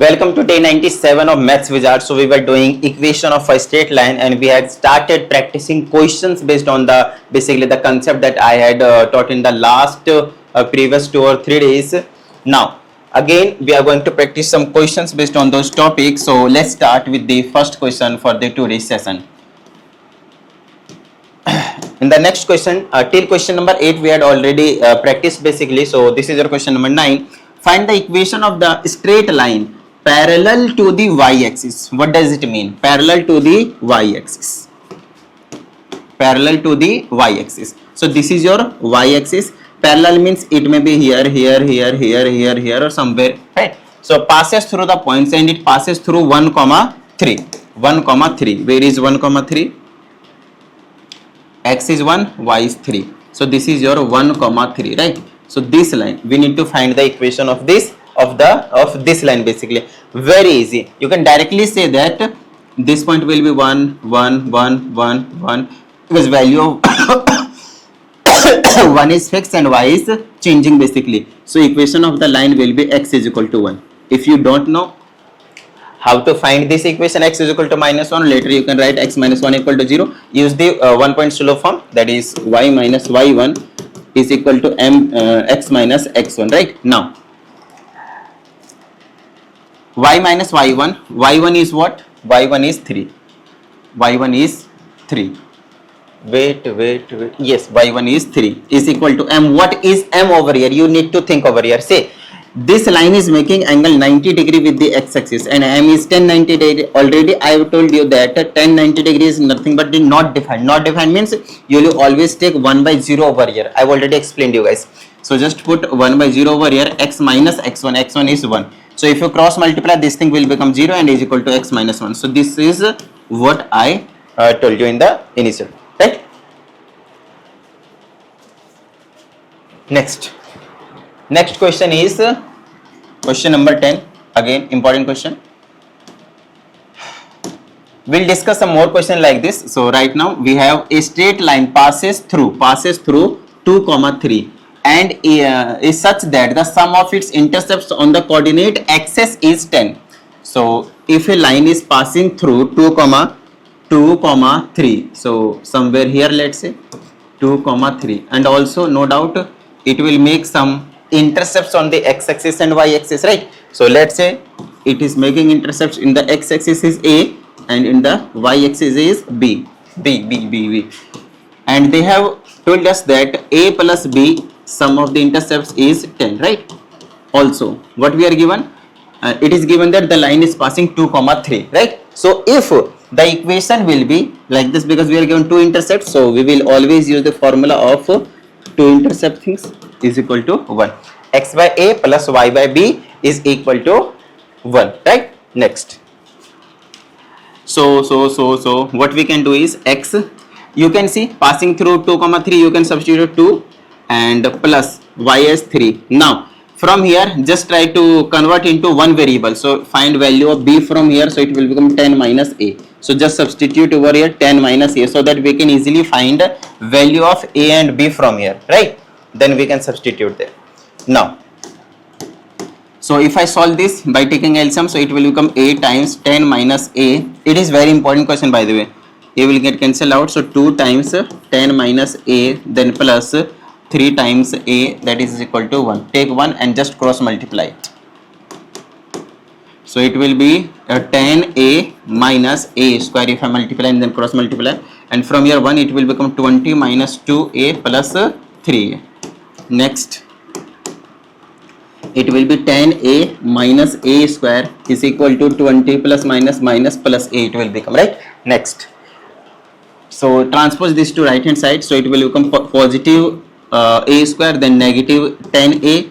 Welcome to day 97 of Maths Wizard. So we were doing equation of a straight line and we had started practicing questions based on the basically the concept that I had taught in the last previous 2 or 3 days. Now again we are going to practice some questions based on those topics. So let's start with the first question for the today's session. In the next question, till question number 8 we had already practiced basically. So this is your question number 9. Find the equation of the straight line parallel to the y-axis. What does it mean? Parallel to the y-axis. Parallel to the y-axis. So this is your y-axis. Parallel means it may be here, here or somewhere, right? So passes through the points and it passes through 1, 3. 1, 3. Where is 1, 3? X is 1, y is 3. So this is your 1, 3, right? So this line, we need to find the equation of this this line basically. Very easy. You can directly say that this point will be 1, 1, 1, 1, 1 because value of 1 is fixed and y is changing basically. So equation of the line will be x is equal to 1. If you don't know how to find this equation x is equal to -1, later you can write x minus 1 equal to 0. Use the 1 point slope form, that is y minus y1 is equal to x minus x1, right? Now y minus y1, y1 is what? Y1 is 3. Y1 is 3. Wait. Yes, y1 is 3 is equal to m. What is m over here? You need to think over here. Say this line is making angle 90 degree with the x-axis and m is 1090 degree. Already I have told you that 1090 degree is nothing but the not defined. Not defined means you will always take 1 by 0 over here. I have already explained you guys. So just put 1 by 0 over here. X minus x1. x1 is 1. So if you cross multiply, this thing will become 0 and is equal to x minus 1. So this is what I told you in the initial, right? Next question is question number 10. Again, important question. We'll discuss some more question like this. So right now we have a straight line passes through 2, 3 and is such that the sum of its intercepts on the coordinate axis is 10. So if a line is passing through 2, 3, so somewhere here let's say 2, 3, and also no doubt it will make some intercepts on the x-axis and y-axis, right? So let's say it is making intercepts in the x-axis is A and in the y-axis is B, and they have told us that A plus B sum of the intercepts is 10, right? Also what we are given, it is given that the line is passing 2, 3, right? So if the equation will be like this, because we are given 2 intercepts, so we will always use the formula of 2 intercept things is equal to 1. X by A plus y by B is equal to 1, right? Next. So what we can do is x, you can see passing through 2, 3, you can substitute 2 and plus y as 3. Now from here just try to convert into one variable. So find value of B from here, so it will become 10 minus A. So just substitute over here 10 minus A so that we can easily find value of A and B from here, right? Then we can substitute there. Now so if I solve this by taking LCM, so it will become A times 10 minus A. It is very important question, by the way. A will get cancelled out, so 2 times 10 minus A then plus 3 times A, that is equal to 1. Take 1 and just cross multiply it. So it will be 10A minus A square if I multiply and then cross multiply, and from here 1 it will become 20 minus 2A plus 3. Next it will be 10A minus A square is equal to 20 plus minus plus A it will become, right? Next, so transpose this to right hand side, so it will become positive A square, then negative 10A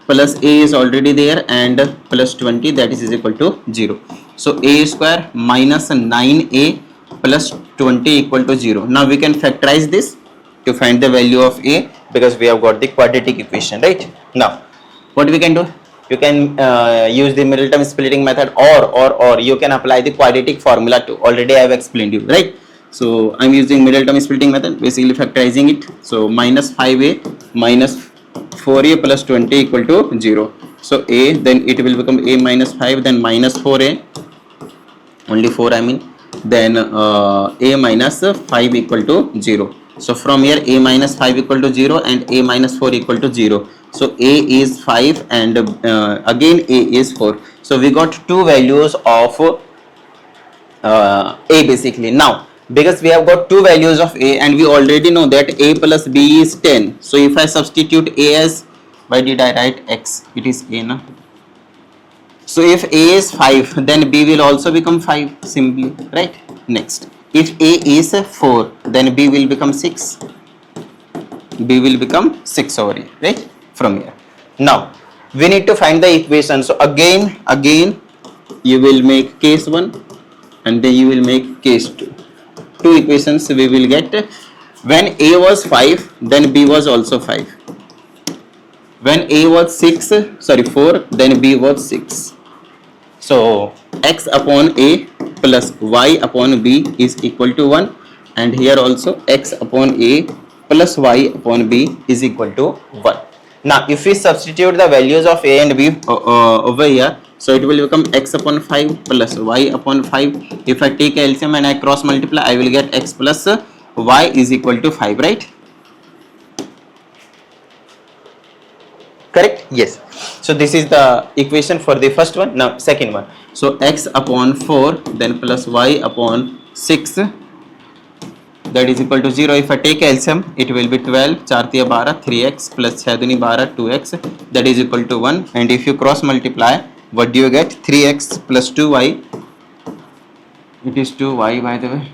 plus A is already there and plus 20, that is equal to 0. So A square minus 9A plus 20 equal to 0. Now we can factorize this to find the value of A because we have got the quadratic equation, right? Now what we can do, you can use the middle term splitting method or you can apply the quadratic formula too. Already I have explained you, right? So I'm using middle term splitting method, basically factorizing it. So minus 5A minus 4A plus 20 equal to 0. So a, then it will become a minus 5, then minus 4a, only 4 I mean, then a minus 5 equal to 0. So from here a minus 5 equal to 0 and a minus 4 equal to 0. So a is 5 and again a is 4. So we got two values of a basically. Now because we have got two values of a and we already know that a plus b is 10. So if I substitute a as, why did I write x? It is a na. So if a is 5, then b will also become 5 simply, right? Next, if a is 4, then b will become 6. B will become 6 over here, right? From here. Now we need to find the equation. So again you will make case 1 and then you will make case 2. Two equations we will get. When a was 5, then b was also 5. When a was 4, then b was 6. So x upon a plus y upon b is equal to 1, and here also x upon a plus y upon b is equal to 1. Now if we substitute the values of a and b over here, so it will become x upon 5 plus y upon 5. If I take LCM and I cross multiply, I will get x plus y is equal to 5, right? Correct? Yes. So this is the equation for the first one. Now second one. So x upon 4 then plus y upon 6, that is equal to 0. If I take LCM, it will be 12, 4 tiya 12, 3x plus 6 duni 12, 2x, that is equal to 1. And if you cross multiply, what do you get? 3x plus 2y, it is 2y by the way.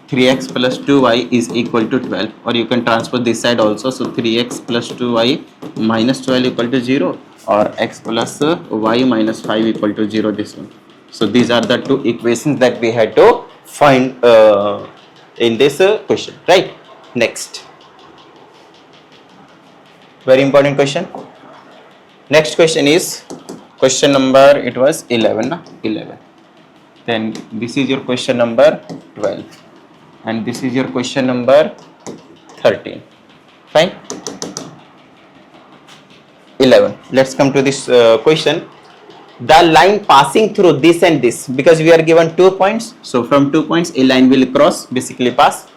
3x plus 2y is equal to 12, or you can transpose this side also. So 3x plus 2y minus 12 equal to 0, or x plus y minus 5 equal to 0, this one. So these are the two equations that we had to find in this question, right? Next, very important question. Next question is question number, it was 11. Then this is your question number 12. And this is your question number 13. Fine. 11. Let's come to this question. The line passing through this and this, because we are given 2 points. So from 2 points, a line will cross, basically pass,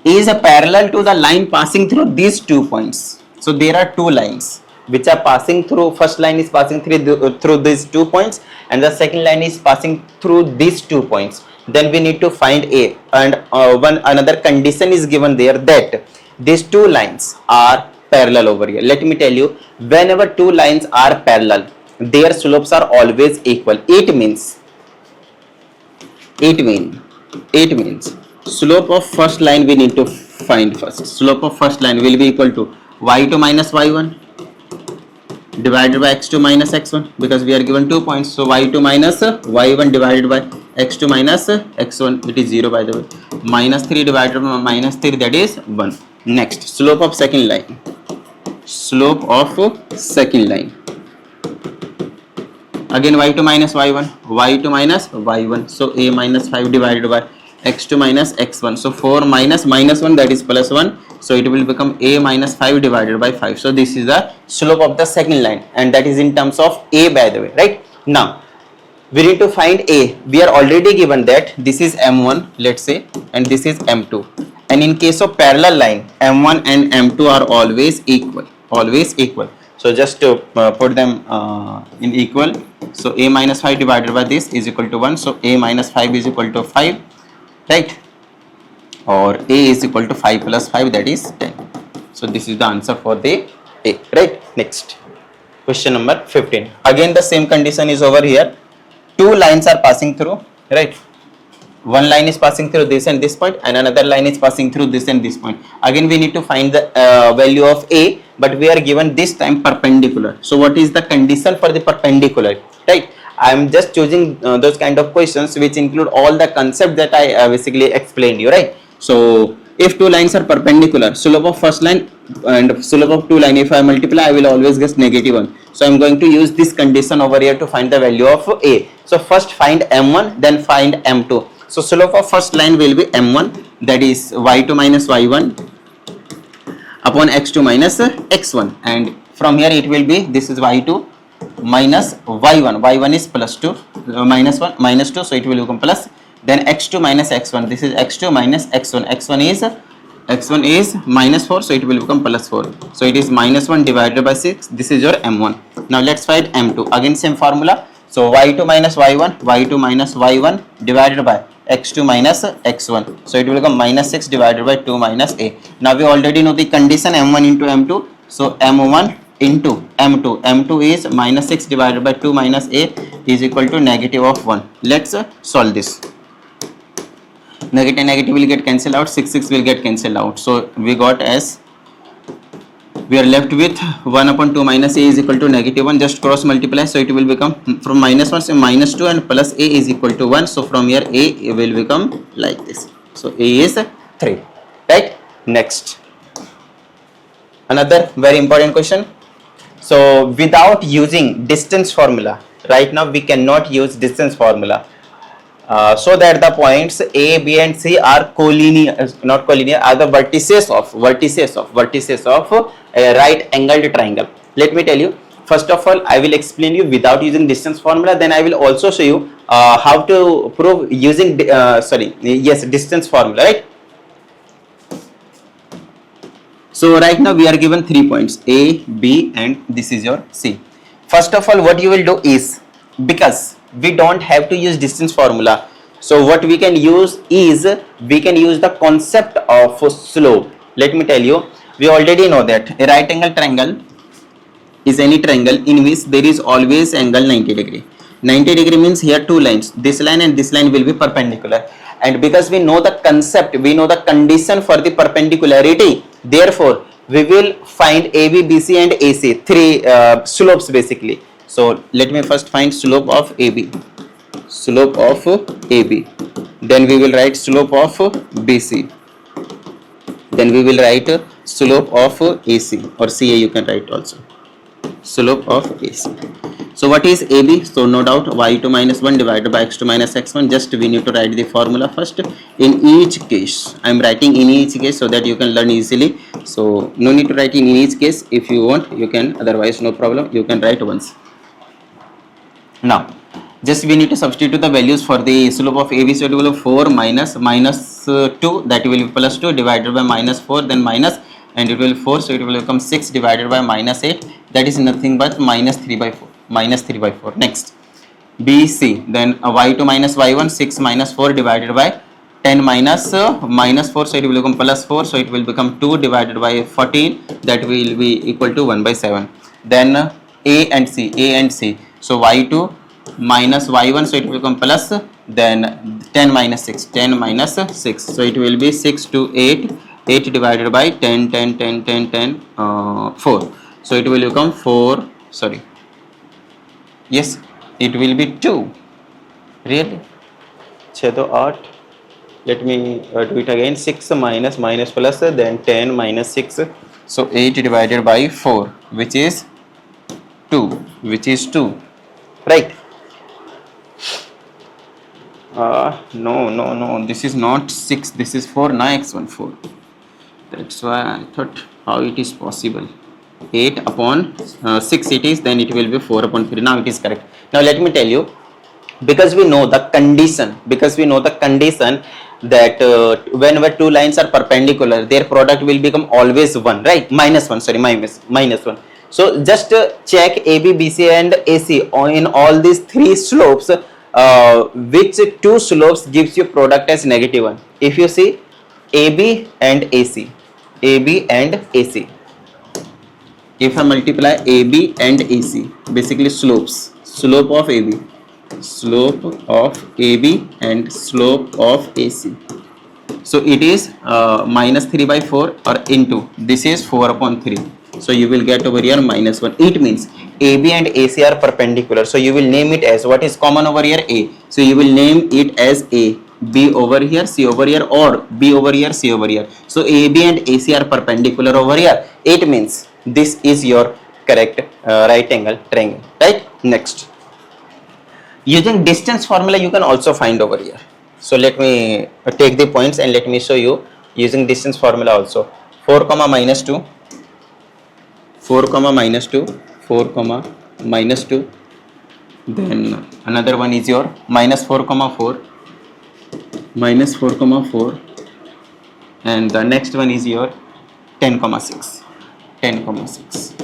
is a parallel to the line passing through these 2 points. So there are two lines which are passing through. First line is passing through these 2 points, and the second line is passing through these 2 points. Then we need to find a, and another condition is given there that these two lines are parallel over here. Let me tell you, whenever two lines are parallel, their slopes are always equal. It means slope of first line we need to find first. Slope of first line will be equal to y2 minus y1 divided by x2 minus x1, because we are given 2 points. So y2 minus y1 divided by x2 minus x1, it is 0 by the way. Minus 3 divided by minus 3, that is 1. Next, slope of second line. Slope of second line. Again y2 minus y1, y2 minus y1. So a minus 5 divided by x2 minus x1. So 4 minus minus 1, that is plus 1. So it will become a minus 5 divided by 5. So this is the slope of the second line, and that is in terms of a by the way, right? Now we need to find a. We are already given that this is m1, let's say, and this is m2. And in case of parallel line, m1 and m2 are always equal. So just to put them in equal. So a minus 5 divided by this is equal to 1. So a minus 5 is equal to 5, right? Or a is equal to 5 plus 5, that is 10. So this is the answer for the a, right? Next, question number 15. Again the same condition is over here. Two lines are passing through, right? One line is passing through this and this point, and another line is passing through this and this point. Again we need to find the value of a, but we are given this time perpendicular. So what is the condition for the perpendicular, right? I am just choosing those kind of questions which include all the concept that I basically explained you, right? So if two lines are perpendicular, slope of first line and slope of two line, if I multiply, I will always get negative 1. So I am going to use this condition over here to find the value of a. So first find m1, then find m2. So slope of first line will be m1, that is y2 minus y1 upon x2 minus x1, and From here it will be, this is y2 minus y1 is plus 2, minus 1 minus 2, so it will become plus, then x2 minus x1, this is x2 minus x1, x1 is minus 4, so it will become plus 4, so it is minus 1 divided by 6, this is your m1. Now let's find m2, again same formula, so y2 minus y1 divided by x2 minus x1, so it will become minus 6 divided by 2 minus a. Now we already know the condition m1 into m2, so m1 into m2 is minus 6 divided by 2 minus a is equal to negative of 1. Let's solve this. Negative will get cancelled out, 6 will get cancelled out, so we got as, we are left with 1 upon 2 minus a is equal to negative 1, just cross multiply, so it will become from minus 1, so minus 2 and plus a is equal to 1, so from here a will become like this, so a is 3, right? Next, another very important question. So without using distance formula, right now we cannot use distance formula, so that the points A, B and C are collinear, not collinear, are the vertices of a right angled triangle. Let me tell you, first of all I will explain you without using distance formula, then I will also show you how to prove using distance formula, right? So right now we are given 3 points A, B and this is your C. First of all what you will do is, because we don't have to use distance formula, so what we can use is, we can use the concept of slope. Let me tell you, we already know that a right angle triangle is any triangle in which there is always angle 90 degree. 90 degree means here two lines, this line and this line will be perpendicular, and because we know the concept, we know the condition for the perpendicularity, therefore we will find AB, BC and AC, three slopes basically. So let me first find slope of AB, then we will write slope of BC, then we will write slope of AC, or CA you can write also, slope of AC. So what is AB? So no doubt y2 minus 1 divided by x2 minus x1, just we need to write the formula first. In each case, I am writing in each case so that you can learn easily, so no need to write in each case, if you want you can, otherwise no problem, you can write once. Now just we need to substitute the values for the slope of AB, so it will be 4 minus 2, that will be plus 2 divided by minus 4, then minus, and it will be 4, so it will become 6 divided by minus 8, that is nothing but minus 3 by 4. Next, BC, then y2 minus y1, 6 minus 4 divided by 10 minus 4, so it will become plus 4, so it will become 2 divided by 14, that will be equal to 1 by 7. Then A and C, so y2 minus y1, so it will become plus, then 10 minus 6, so it will be 6 to 8 divided by 10, 4, so it will become 4, yes, it will be 2, really, 6 to 8, let me do it again, 6 minus plus, then 10 minus 6, so 8 divided by 4, which is 2, right? No, this is not 6, this is 4, now x1 4, that's why I thought how it is possible. 8 upon 6 it is, then it will be 4 upon 3, now it is correct. Now let me tell you, because we know the condition, that whenever two lines are perpendicular, their product will become always 1, right? minus 1. So just check AB, BC and AC in all these three slopes, which two slopes gives you product as negative 1. If you see AB and AC, if I multiply AB and AC, basically slopes, slope of AB and slope of AC, so it is minus 3 by 4 or into, this is 4 upon 3, so you will get over here minus 1. It means AB and AC are perpendicular, so you will name it as, what is common over here? A, so you will name it as A, B over here, C over here, or B over here, C over here. So AB and AC are perpendicular over here. It means this is your correct right angle triangle, right? Next, using distance formula you can also find over here. So let me take the points and let me show you using distance formula also. 4 comma minus 2, 4 comma minus 2, 4 comma minus 2, then another one is your minus 4 comma 4, minus 4 comma 4, and the next one is your 10 comma 6, 10 comma 6.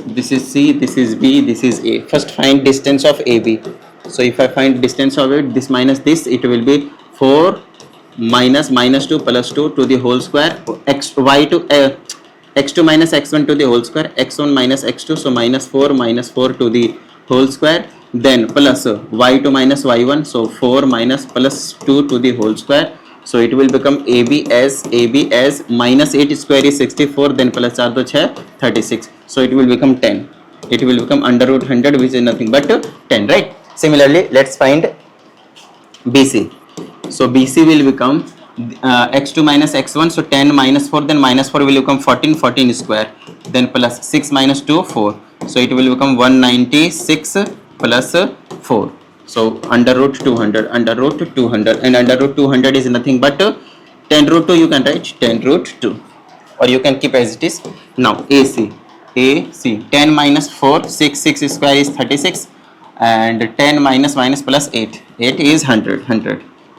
This is C, this is B, this is A. First find distance of AB. So if I find distance of it, this minus this, it will be 4 minus minus 2 plus 2 to the whole square, x2 minus x1 to the whole square, x1 minus x2, so minus 4 to the whole square, then plus y2 minus y1, so 4 minus plus 2 to the whole square. So it will become AB as minus 8 square is 64, then plus 4 to 6 36. So it will become 10. It will become under root 100, which is nothing but 10, right? Similarly, let's find BC. So BC will become x2 minus x1, so 10 minus 4, then minus 4 will become 14, 14 square, then plus 6 minus 2, 4. So it will become 196 plus 4. So under root 200, under root 200, and under root 200 is nothing but 10 root 2, you can write 10 root 2, or you can keep as it is. Now AC, 10 minus 4, 6 square is 36, and 10 minus plus 8 is 100,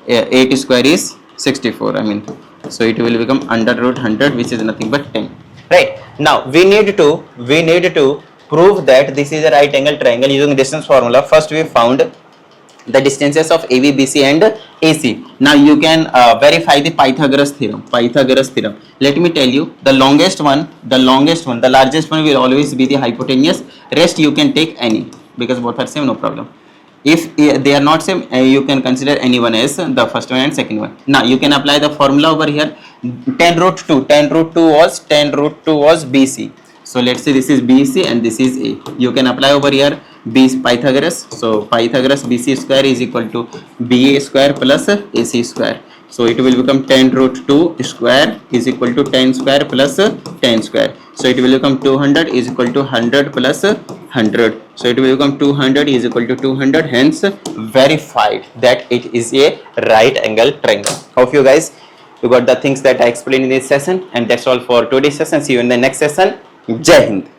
8 square is 64, I mean, so it will become under root 100, which is nothing but 10, right? Now we need to prove that this is a right angle triangle using distance formula. First we found the distances of AB, BC and AC. Now you can verify the Pythagoras theorem. Let me tell you, the largest one will always be the hypotenuse. Rest you can take any, because both are same, no problem. If they are not same, you can consider anyone as the first one and second one. Now you can apply the formula over here. 10 root 2 was BC. So let's say this is BC and this is A. You can apply over here Pythagoras. So Pythagoras BC square is equal to BA square plus AC square. So it will become 10 root 2 square is equal to 10 square plus 10 square. So it will become 200 is equal to 100 plus 100. So it will become 200 is equal to 200. Hence verified that it is a right angle triangle. Hope you guys got the things that I explained in this session. And that's all for today's session. See you in the next session. Jai Hind.